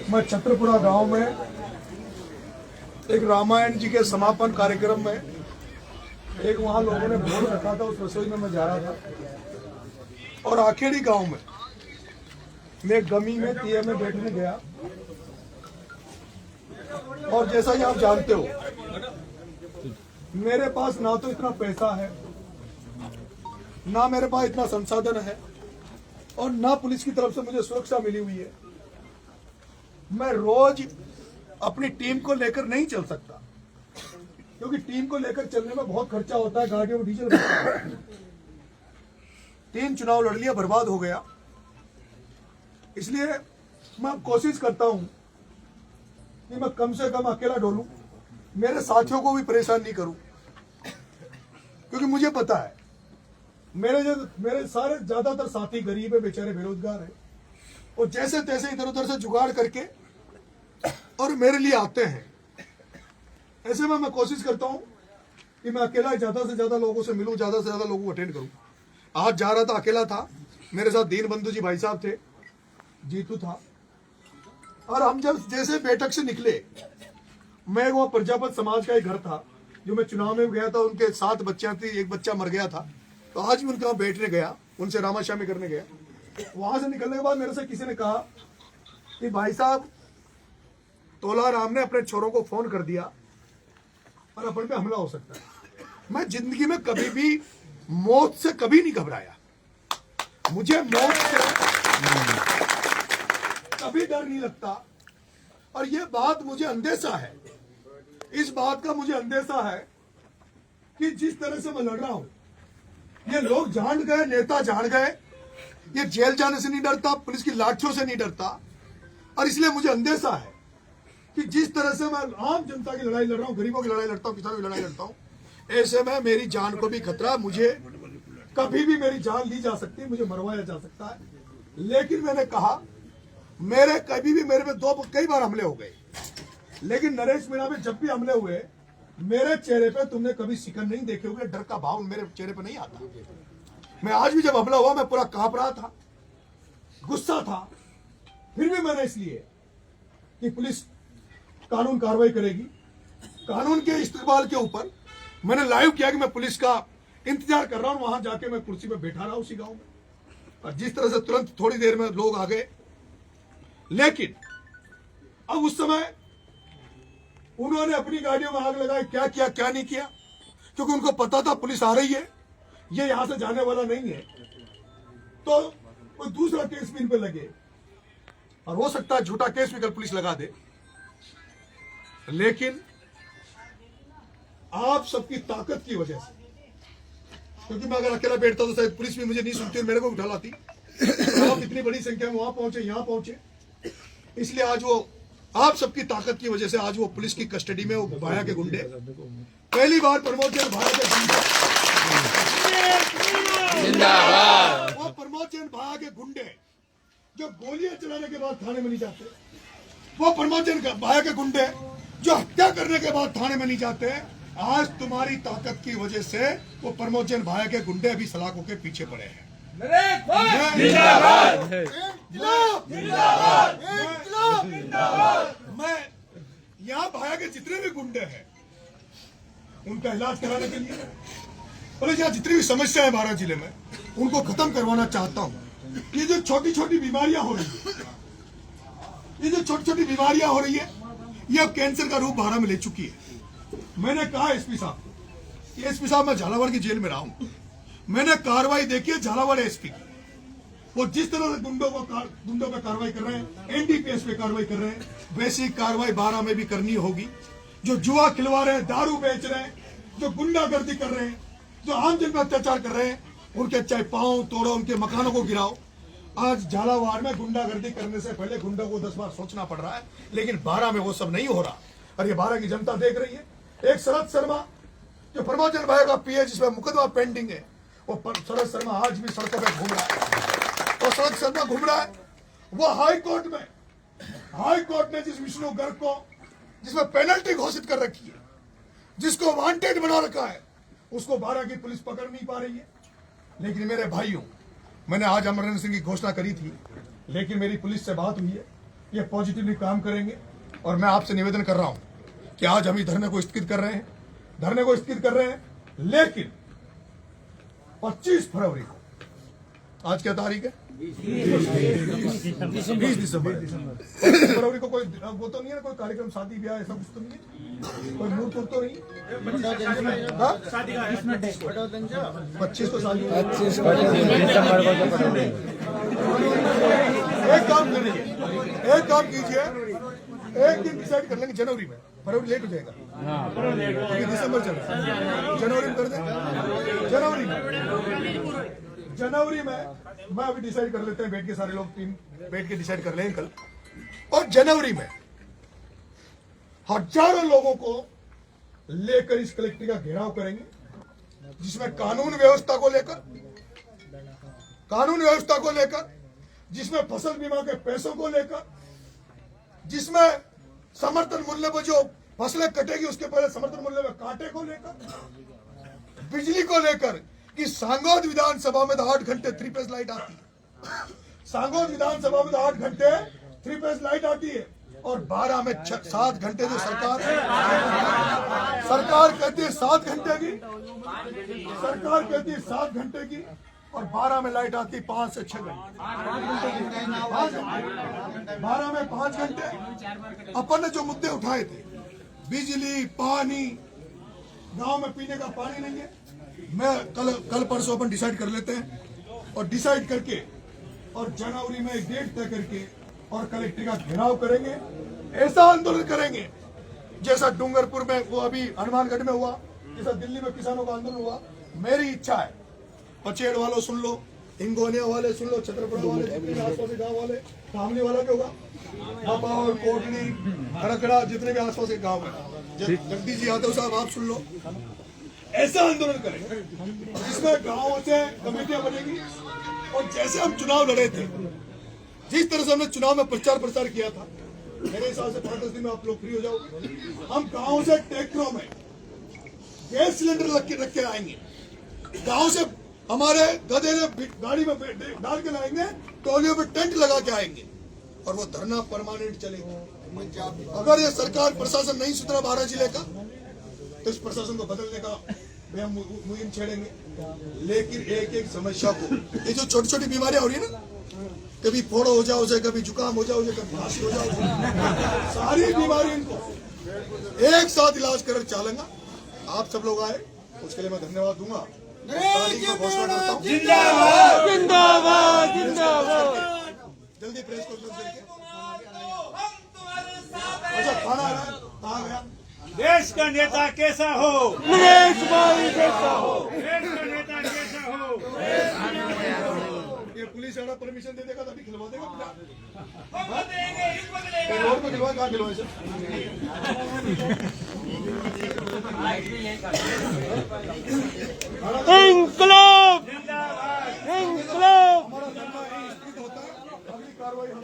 मैं छत्रपुरा गांव में एक रामायण जी के समापन कार्यक्रम में एक वहां लोगों ने भोज रखा था, उस रसोई में मैं जा रहा था और आखेड़ी गांव में मैं गमी में तिये में बैठने गया। और जैसा कि आप जानते हो, मेरे पास ना तो इतना पैसा है, ना मेरे पास इतना संसाधन है और ना पुलिस की तरफ से मुझे सुरक्षा मिली हुई है। मैं रोज अपनी टीम को लेकर नहीं चल सकता, क्योंकि टीम को लेकर चलने में बहुत खर्चा होता है, गाड़ियों में डीजल लगता है। 3 चुनाव लड़ लिया, बर्बाद हो गया। इसलिए मैं कोशिश करता हूं कि मैं कम से कम अकेला डोलूं, मेरे साथियों को भी परेशान नहीं करूं, क्योंकि मुझे पता है मेरे सारे ज्यादातर साथी गरीब है, बेचारे बेरोजगार है और जैसे तैसे इधर उधर से जुगाड़ करके और मेरे लिए आते हैं। ऐसे में मैं कोशिश करता हूं कि मैं अकेला ज्यादा से ज्यादा लोगों से मिलूं, ज्यादा से ज्यादा लोगों को अटेंड करूं। आज जा रहा था, अकेला था, मेरे साथ दीन बंधु जी भाई साहब थे, जीतू था। और हम जब जैसे बैठक से निकले, मैं वहां प्रजापत समाज का एक घर था जो मैं चुनाव में गया था, उनके 7 बच्चियां थी, एक बच्चा मर गया था, तो आज भी उनके वहां बैठने गया, उनसे रामाश्यामी करने गया। वहां से निकलने के बाद मेरे से किसी ने कहा कि भाई साहब, तोला राम ने अपने छोरों को फोन कर दिया और अपन पे हमला हो सकता है। मैं जिंदगी में कभी भी मौत से कभी नहीं घबराया, मुझे मौत से कभी डर नहीं लगता। और ये बात मुझे अंदेशा है, इस बात का मुझे अंदेशा है कि जिस तरह से मैं लड़ रहा हूं, ये लोग जान गए, नेता जान गए, ये जेल जाने से नहीं डरता, पुलिस की लाठियों से नहीं डरता। और इसलिए मुझे अंदेशा है कि जिस तरह से मैं आम जनता की लड़ाई लड़ रहा हूं, गरीबों की लड़ाई लड़ता हूं, किसानों की लड़ाई लड़ता हूं, ऐसे में मेरी जान को भी खतरा, मुझे कभी भी मेरी जान ली जा सकती है, मुझे मरवाया जा सकता है। लेकिन मैंने कहा, मेरे कभी भी मेरे पे कई बार हमले हो गए, लेकिन नरेश मीणा में जब भी हमले हुए, मेरे चेहरे पे तुमने कभी सिकन नहीं देखे होंगे, डर का भाव मेरे चेहरे पे नहीं आता। मैं आज भी जब हमला हुआ, मैं पूरा कांप रहा था, गुस्सा था, फिर भी मैंने इसलिए कि पुलिस कानून कार्रवाई करेगी, कानून के इस्तेमाल के ऊपर मैंने लाइव किया कि मैं पुलिस का इंतजार कर रहा हूं। वहां जाके मैं कुर्सी पे बैठा रहा उसी गांव में, और जिस तरह से तुरंत थोड़ी देर में लोग आ गए। लेकिन अब उस समय उन्होंने अपनी गाड़ियों में आग लगाई, क्या किया क्या नहीं किया, क्योंकि उनको पता था पुलिस आ रही है, ये यहां से जाने वाला नहीं है, तो कोई दूसरा केस भी इन पे लगे, और हो सकता है झूठा केस भी कल पुलिस लगा दे। लेकिन आप सबकी ताकत की वजह से, क्योंकि मैं अगर अकेला बैठता तो शायद पुलिस भी मुझे नहीं सुनती और मेरे को उठा लाती। आप इतनी बड़ी संख्या में वहां पहुंचे, यहां पहुंचे, इसलिए आज वो आप सबकी ताकत की वजह से आज वो पुलिस की कस्टडी में, वो भाया के गुंडे, पहली बार प्रमोद जैन भाया के गुंडे, वो प्रमोद जैन भाया के गुंडे जो गोलियां चलाने के बाद थाने में नहीं जाते, वो प्रमोद जैन भाया के गुंडे जो हत्या करने के बाद थाने में नहीं जाते, आज तुम्हारी ताकत की वजह से वो प्रमोद जैन भाया के गुंडे अभी सलाखों के पीछे पड़े हैं। मैं यहाँ भाया के जितने भी गुंडे हैं उनका इलाज कराने के लिए, और यहाँ जितनी भी समस्या है 12 जिले में, उनको खत्म करवाना चाहता हूँ। ये जो छोटी छोटी बीमारियां हो रही है, ये जो छोटी छोटी बीमारियां हो रही है, ये अब कैंसर का रूप 12 में ले चुकी है। मैंने कहा एसपी साहब को, एसपी साहब मैं झालावाड़ की जेल में रहा हूं, मैंने कार्रवाई देखी है झालावाड़ एसपी की, वो जिस तरह से गुंडों पे कार्रवाई कर रहे हैं, एनडीपीएस पे कार्रवाई कर रहे हैं, वैसी कार्रवाई 12 में भी करनी होगी। जो जुआ खिलवा रहे हैं, दारू बेच रहे हैं, जो गुंडागर्दी कर रहे हैं, जो आम जन पर अत्याचार कर रहे हैं, उनके चाहे पांव तोड़ो, उनके मकानों को गिराओ। आज झालावाड़ में गुंडागर्दी करने से पहले गुंडों को 10 बार सोचना पड़ रहा है, लेकिन 12 में वो सब नहीं हो रहा, और ये 12 की जनता देख रही है। एक शरद शर्मा जो प्रमोद जैन भाई का पीए, जिसमें मुकदमा पेंडिंग है, वो शरद शर्मा आज भी सड़कों पर घूम रहा है, और शरद शर्मा घूम रहा है वो हाई कोर्ट ने जिस विष्णु गर्ग को, जिसमें पेनल्टी घोषित कर रखी है, जिसको वांटेड बना रखा है, उसको 12 की पुलिस पकड़ नहीं पा रही है। लेकिन मेरे भाइयों, मैंने आज अमरेंद्र सिंह की घोषणा करी थी लेकिन मेरी पुलिस से बात हुई है, ये पॉजिटिवली काम करेंगे। और मैं आपसे निवेदन कर रहा हूं कि आज हम इस धरने को स्थगित कर रहे हैं, लेकिन 25 फरवरी को, आज क्या तारीख है? 20 दिसंबर। 25 फरवरी को कोई वो तो नहीं है, कोई कार्यक्रम, शादी ब्याह ऐसा कुछ तो नहीं है, कोई मुहूर्त तो नहीं? 25 को शादी, 25 एक काम कीजिए, एक दिन डिसाइड कर लेंगे जनवरी में। फरवरी लेट हो जाएगा क्योंकि दिसंबर चल रहा है, जनवरी में कर दें। जनवरी में मैं अभी डिसाइड कर लेते हैं, बैठ के सारे लोग टीम बैठ के डिसाइड कर लेंगे कल। और जनवरी में हजारों लोगों को लेकर इस कलेक्ट्रेट का घेराव करेंगे, जिसमें कानून व्यवस्था को लेकर, जिसमें फसल बीमा के पैसों को लेकर, जिसमें समर्थन मूल्य पर जो फसलें कटेगी उसके पहले समर्थन मूल्य में कांटे को लेकर, बिजली को लेकर कि सांगोद विधानसभा में 8 घंटे 3 फेज लाइट आती है, सांगोद विधानसभा में 8 घंटे 3 फेज लाइट आती है, और 12 में 7 घंटे जो सरकार कहती है 7 घंटे की, सरकार कहती है 7 घंटे की, और 12 में लाइट आती 5 से 6 घंटे, 12 में 5 घंटे। अपन ने जो मुद्दे उठाए थे, बिजली, पानी, गांव में पीने का पानी नहीं है, मैं कल परसों अपन डिसाइड कर लेते हैं, और डिसाइड करके और जनवरी में एक डेट तय करके और कलेक्ट्रेट का घेराव करेंगे। ऐसा आंदोलन करेंगे जैसा डूंगरपुर में, वो अभी हनुमानगढ़ में हुआ, जैसा दिल्ली में किसानों का आंदोलन हुआ। मेरी इच्छा है, पचेड़ वालों सुन लो, हिंगोनिया वाले सुन लो, छतरपुर वाले, जितने आसपास के गाँव वाले, फामली वाला क्या होगा, बापावर, कोटली, खड़खड़ा, जितने भी आसपास के गाँव में, जगदीश जी यादव साहब आप सुन लो। ऐसा आंदोलन करेंगे जिसमें गाँवों से कमेटियां बनेगी, और जैसे हम चुनाव लड़े थे, जिस तरह से हमने चुनाव में प्रचार प्रसार किया था, मेरे हिसाब से 5-10 दिन में आप लोग फ्री हो जाओगे। हम गाँव से ट्रैक्टरों में गैस सिलेंडर रख के आएंगे, गाँव से हमारे गधे गाड़ी में डाल के लाएंगे, टोलियों पे टेंट लगा के आएंगे, और वो धरना परमानेंट चलेगा। अगर ये सरकार प्रशासन नहीं सुधरा 12 जिले का, तो इस प्रशासन को बदलने का हम मुहिम छेड़ेंगे। लेकिन एक एक समस्या को, ये जो छोटी छोटी बीमारियां हो रही है ना, कभी फोड़ो हो जाओ उसे, कभी जुकाम हो जाओ उसे, कभी खांसी हो जाओ, सारी बीमारी इनको एक साथ इलाज कर चलेगा। आप सब लोग आए, उसके लिए मैं धन्यवाद दूंगा। जिंदाबाद जिंदाबाद जिंदाबाद। जल्दी प्रेस कॉन्फ्रेंस करके, अच्छा खाना आ गया। देश का नेता कैसा हो, नरेश भाई कैसा हो, देश का नेता कैसा हो। ये पुलिस वाला परमिशन दे देगा तभी खिलवा देगा। बदलेंगे। रोड पे खिलवा, कहाँ खिलवाए सर? इंकलाब जिंदाबाद। इंकलाब हमारा धरना स्थित होता है, अगली कार्रवाई हम